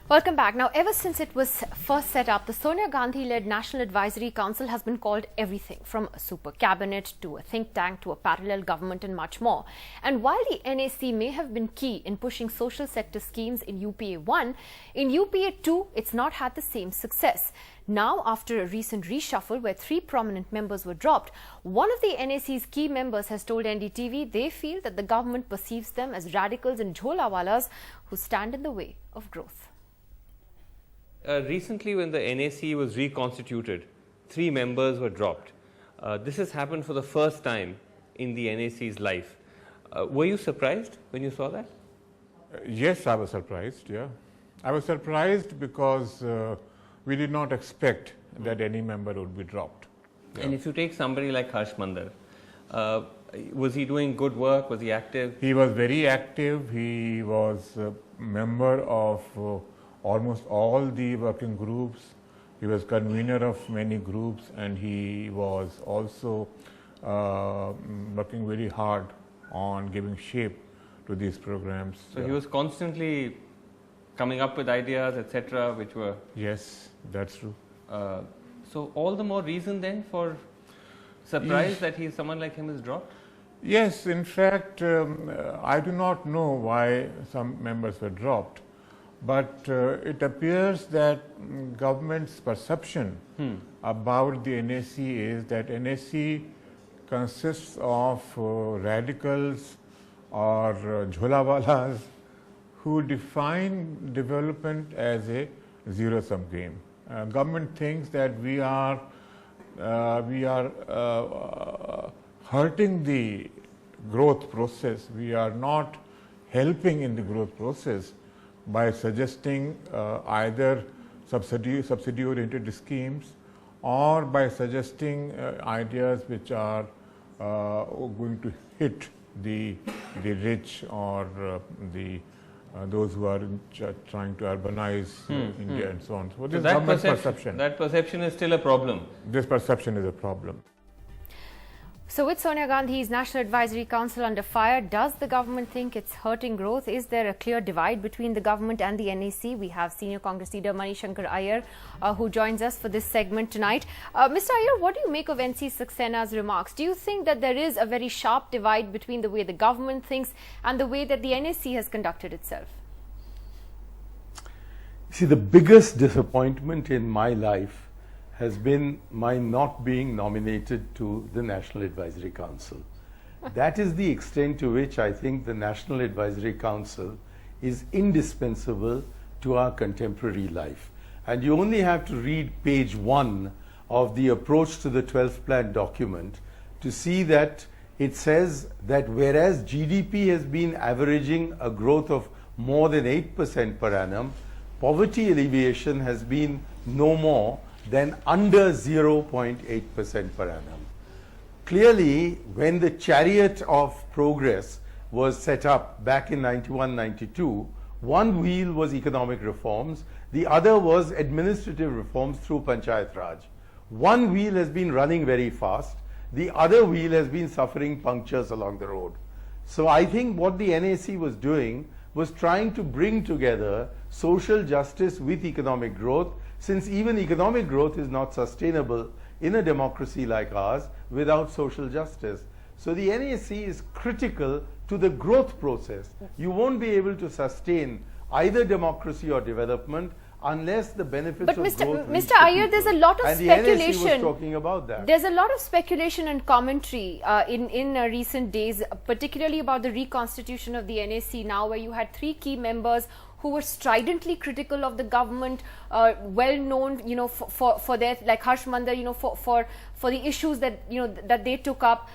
Welcome back. Now, ever since it was first set up, the Sonia Gandhi-led National Advisory Council has been called everything from a super cabinet to a think tank to a parallel government and much more. And while the NAC may have been key in pushing social sector schemes in UPA 1, in UPA 2, it's not had the same success. Now, after a recent reshuffle where 3 prominent members were dropped, one of the NAC's key members has told NDTV they feel that the government perceives them as radicals and jholawallas who stand in the way of growth. Recently, when the NAC was reconstituted, 3 members were dropped. This has happened for the first time in the NAC's life. Were you surprised when you saw that? Yes, I was surprised, yeah. I was surprised because we did not expect that any member would be dropped. Yeah. And if you take somebody like Harsh Mandar, was he doing good work? Was he active? He was very active. He was a member of almost all the working groups. He was convener of many groups, and he was also working very hard on giving shape to these programs. So he was constantly coming up with ideas, etc., which were... Yes, that's true. So all the more reason then for surprise that someone like him is dropped? Yes, in fact, I do not know why some members were dropped. But it appears that government's perception about the NAC is that NAC consists of radicals or jholawallas who define development as a zero-sum game. Government thinks that we are hurting the growth process. We are not helping in the growth process by suggesting either subsidy-oriented schemes or by suggesting ideas which are going to hit the rich or those who are trying to urbanize India and so on. So this government's perception. That perception is still a problem. This perception is a problem. So with Sonia Gandhi's National Advisory Council under fire, does the government think it's hurting growth? Is there a clear divide between the government and the NAC? We have senior Congress leader Manishankar Iyer who joins us for this segment tonight. Mr. Iyer, what do you make of NC Saxena's remarks? Do you think that there is a very sharp divide between the way the government thinks and the way that the NAC has conducted itself? See, the biggest disappointment in my life has been my not being nominated to the National Advisory Council. That is the extent to which I think the National Advisory Council is indispensable to our contemporary life. And you only have to read page 1 of the approach to the 12th plan document to see that it says that whereas GDP has been averaging a growth of more than 8% per annum, poverty alleviation has been no more than under 0.8% per annum. Clearly, when the chariot of progress was set up back in 91-92, one wheel was economic reforms, the other was administrative reforms through Panchayat Raj. One wheel has been running very fast, the other wheel has been suffering punctures along the road. So I think what the NAC was doing was trying to bring together social justice with economic growth, since even economic growth is not sustainable in a democracy like ours without social justice. So the NAC is critical to the growth process. You won't be able to sustain either democracy or development unless the benefits of growth reach Mr. Iyer, there's a lot of speculation. And the NAC was talking about that. There's a lot of speculation and commentary in recent days, particularly about the reconstitution of the NAC now, where you had 3 key members who were stridently critical of the government, well known, for their, like Harsh Mandar, for the issues that that they took up.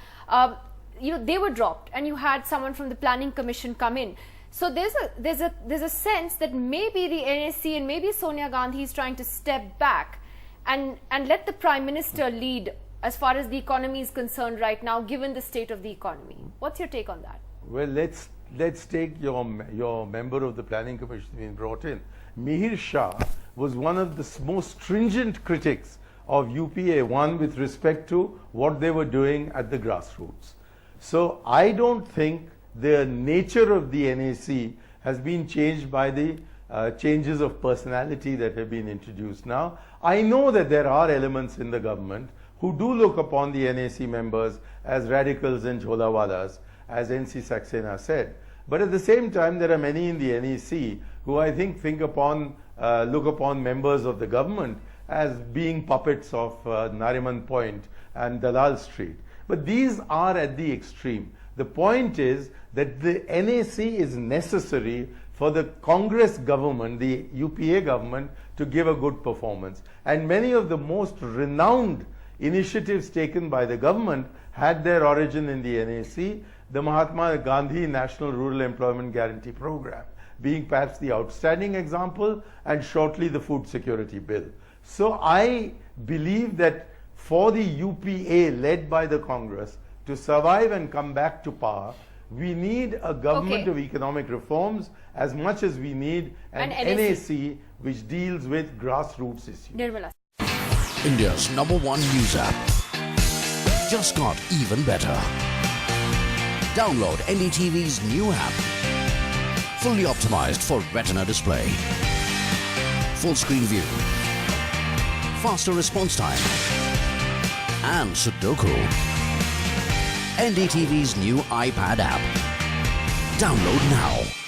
They were dropped, and you had someone from the Planning Commission come in. So there's a sense that maybe the NAC and maybe Sonia Gandhi is trying to step back and let the Prime Minister lead as far as the economy is concerned right now, given the state of the economy. What's your take on that? Well, let's take your member of the Planning Commission being brought in. Mihir Shah was one of the most stringent critics of UPA 1 with respect to what they were doing at the grassroots. So I don't think the nature of the NAC has been changed by the changes of personality that have been introduced now. I know that there are elements in the government who do look upon the NAC members as radicals and jholawallas, as NC Saxena said. But at the same time, there are many in the NEC who I think look upon members of the government as being puppets of Nariman Point and Dalal Street. But these are at the extreme. The point is that the NAC is necessary for the Congress government, the UPA government, to give a good performance. And many of the most renowned initiatives taken by the government had their origin in the NAC, the Mahatma Gandhi National Rural Employment Guarantee Program being perhaps the outstanding example, and shortly the Food Security Bill. So I believe that for the UPA led by the Congress to survive and come back to power, we need a government of economic reforms as much as we need an NAC which deals with grassroots issues. Nirmala. India's #1 news app just got even better. Download NDTV's new app. Fully optimized for retina display. Full screen view. Faster response time. And Sudoku. NDTV's new iPad app. Download now.